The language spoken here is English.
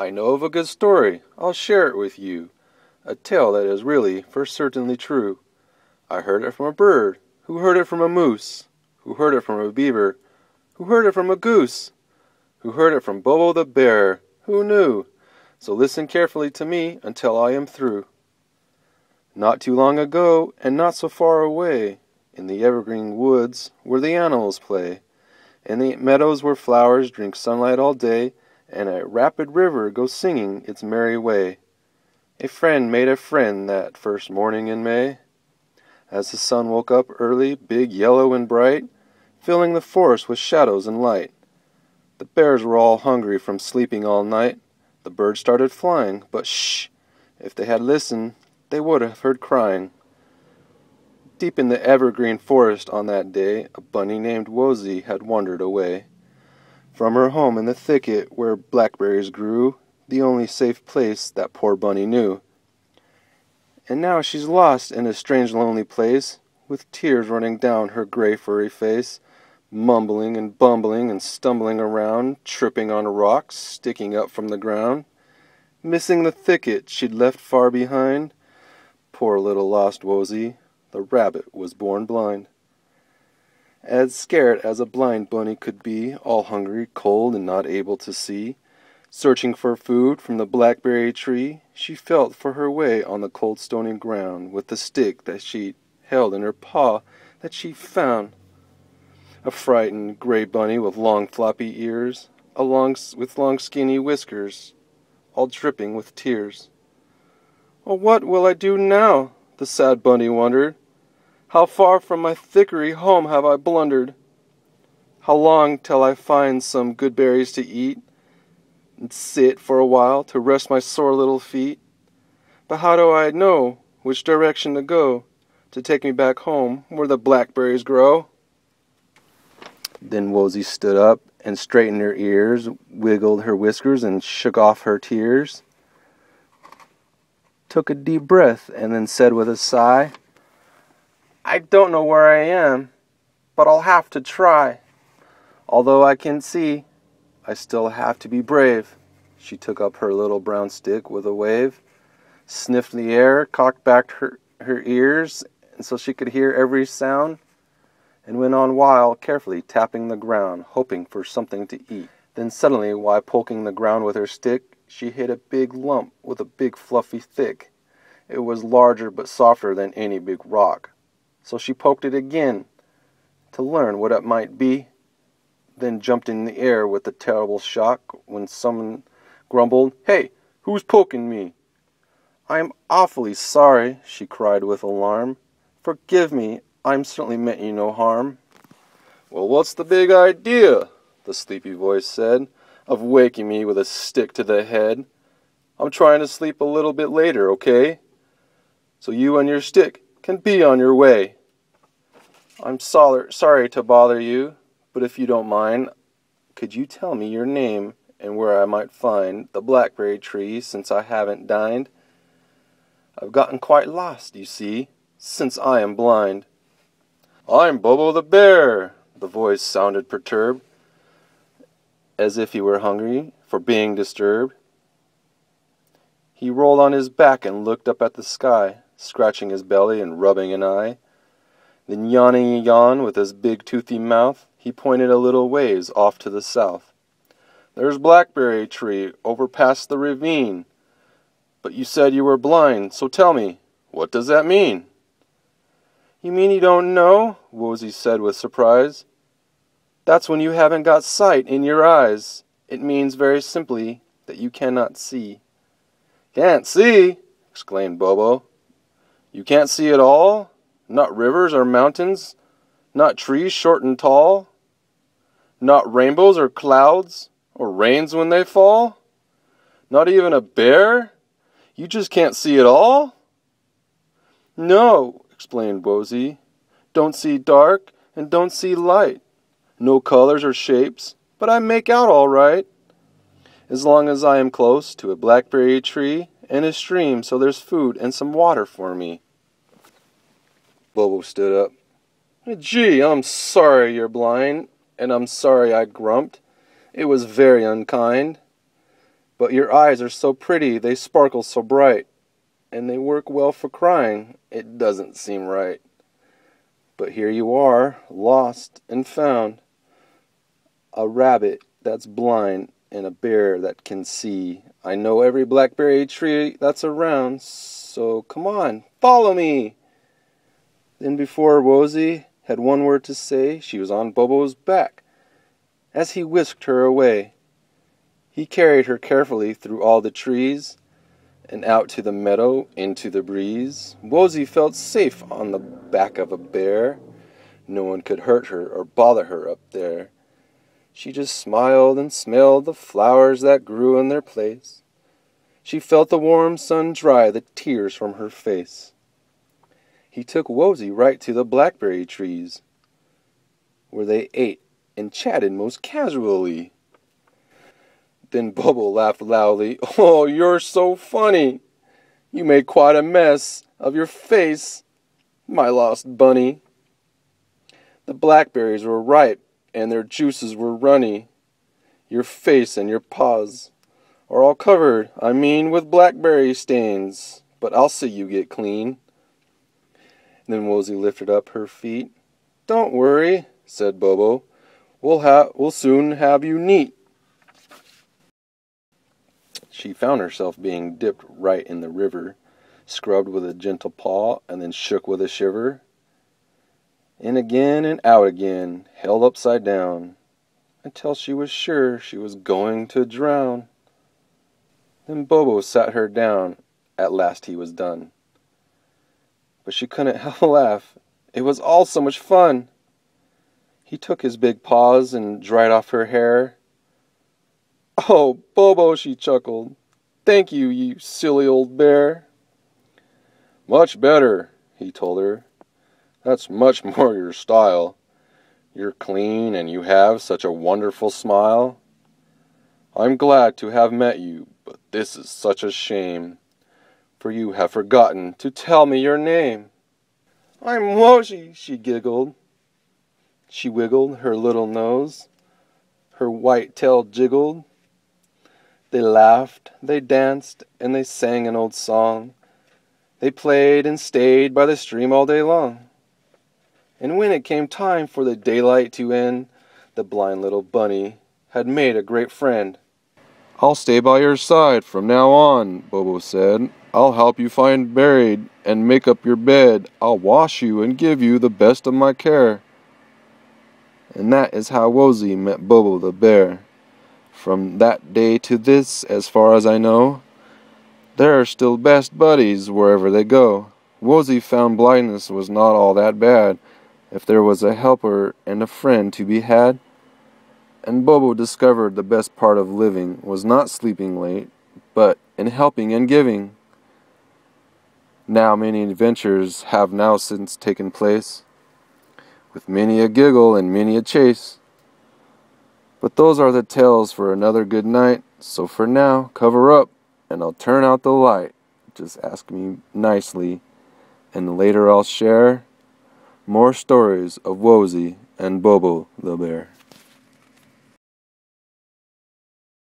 I know of a good story, I'll share it with you, a tale that is really for certainly true. I heard it from a bird, who heard it from a moose, who heard it from a beaver, who heard it from a goose, who heard it from Bobo the bear, who knew? So listen carefully to me until I am through. Not too long ago, and not so far away, in the evergreen woods where the animals play, in the meadows where flowers drink sunlight all day, and a rapid river goes singing its merry way, a friend made a friend that first morning in May. As the sun woke up early, big, yellow, and bright, filling the forest with shadows and light. The bears were all hungry from sleeping all night. The birds started flying, but shh! If they had listened, they would have heard crying. Deep in the evergreen forest on that day, a bunny named Wozy had wandered away from her home in the thicket where blackberries grew, the only safe place that poor bunny knew. And now she's lost in a strange lonely place, with tears running down her gray furry face, mumbling and bumbling and stumbling around, tripping on rocks sticking up from the ground, missing the thicket she'd left far behind. Poor little lost Wozy, the rabbit was born blind. As scared as a blind bunny could be, all hungry, cold, and not able to see, searching for food from the blackberry tree, she felt for her way on the cold stony ground, with the stick that she held in her paw that she found. A frightened gray bunny with long floppy ears, with long skinny whiskers, all dripping with tears. "Oh, what will I do now?" the sad bunny wondered. "How far from my thickery home have I blundered? How long till I find some good berries to eat, and sit for a while to rest my sore little feet? But how do I know which direction to go to take me back home where the blackberries grow?" Then Wozy stood up and straightened her ears, wiggled her whiskers and shook off her tears, took a deep breath, and then said with a sigh, "I don't know where I am, but I'll have to try. Although I can see, I still have to be brave." She took up her little brown stick with a wave, sniffed the air, cocked back her ears and so she could hear every sound, and went on while carefully tapping the ground, hoping for something to eat. Then suddenly, while poking the ground with her stick, she hit a big lump with a big fluffy thick. It was larger but softer than any big rock. So she poked it again to learn what it might be, then jumped in the air with a terrible shock when someone grumbled, "Hey, who's poking me?" "I'm awfully sorry," she cried with alarm. "Forgive me, I'm certainly meant you no harm." "Well, what's the big idea," the sleepy voice said, "of waking me with a stick to the head? I'm trying to sleep a little bit later, okay? So you and your stick can be on your way. I'm sorry to bother you, but if you don't mind, could you tell me your name and where I might find the blackberry tree, since I haven't dined? I've gotten quite lost, you see, since I am blind." "I'm Bobo the bear," the voice sounded perturbed, as if he were hungry for being disturbed. He rolled on his back and looked up at the sky, scratching his belly and rubbing an eye. Then yawning a yawn with his big toothy mouth, he pointed a little ways off to the south. "There's Blackberry Tree over past the ravine. But you said you were blind, so tell me, what does that mean?" "You mean you don't know?" Wozy said with surprise. "That's when you haven't got sight in your eyes. It means very simply that you cannot see." "Can't see?" exclaimed Bobo. "You can't see at all? Not rivers or mountains? Not trees short and tall? Not rainbows or clouds, or rains when they fall? Not even a bear? You just can't see at all?" "No," explained Wozy. "Don't see dark and don't see light. No colors or shapes, but I make out all right, as long as I am close to a blackberry tree and a stream so there's food and some water for me." Bobo stood up. "Gee, I'm sorry you're blind, and I'm sorry I grumped. It was very unkind. But your eyes are so pretty, they sparkle so bright, and they work well for crying. It doesn't seem right. But here you are, lost and found, a rabbit that's blind and a bear that can see. I know every blackberry tree that's around, so come on, follow me. Then before Wozy had one word to say, she was on Bobo's back. As he whisked her away, he carried her carefully through all the trees and out to the meadow into the breeze. Wozy felt safe on the back of a bear. No one could hurt her or bother her up there. She just smiled and smelled the flowers that grew in their place. She felt the warm sun dry the tears from her face. He took Wozy right to the blackberry trees, where they ate and chatted most casually. Then Bobo laughed loudly. "Oh, you're so funny. You made quite a mess of your face, my lost bunny." The blackberries were ripe and their juices were runny. Your face and your paws are all covered, with blackberry stains, but I'll see you get clean. Then Wozy lifted up her feet. "Don't worry," said Bobo. We'll soon have you neat." She found herself being dipped right in the river, scrubbed with a gentle paw, and then shook with a shiver. In again and out again, held upside down, until she was sure she was going to drown. Then Bobo sat her down. At last he was done. But she couldn't help a laugh. It was all so much fun. He took his big paws and dried off her hair. "Oh, Bobo," she chuckled. "Thank you, you silly old bear." "Much better," he told her. "That's much more your style. You're clean and you have such a wonderful smile. I'm glad to have met you, but this is such a shame, for you have forgotten to tell me your name." "I'm Wozy," she giggled. She wiggled her little nose. Her white tail jiggled. They laughed, they danced, and they sang an old song. They played and stayed by the stream all day long. And when it came time for the daylight to end, the blind little bunny had made a great friend. "I'll stay by your side from now on," Bobo said. "I'll help you find buried and make up your bed. I'll wash you and give you the best of my care." And that is how Wozy met Bobo the bear. From that day to this, as far as I know, they are still best buddies wherever they go. Wozy found blindness was not all that bad, if there was a helper and a friend to be had. And Bobo discovered the best part of living was not sleeping late, but in helping and giving. Now many adventures have now since taken place, with many a giggle and many a chase. But those are the tales for another good night, so for now, cover up, and I'll turn out the light. Just ask me nicely, and later I'll share more stories of Wozy and Bobo the bear.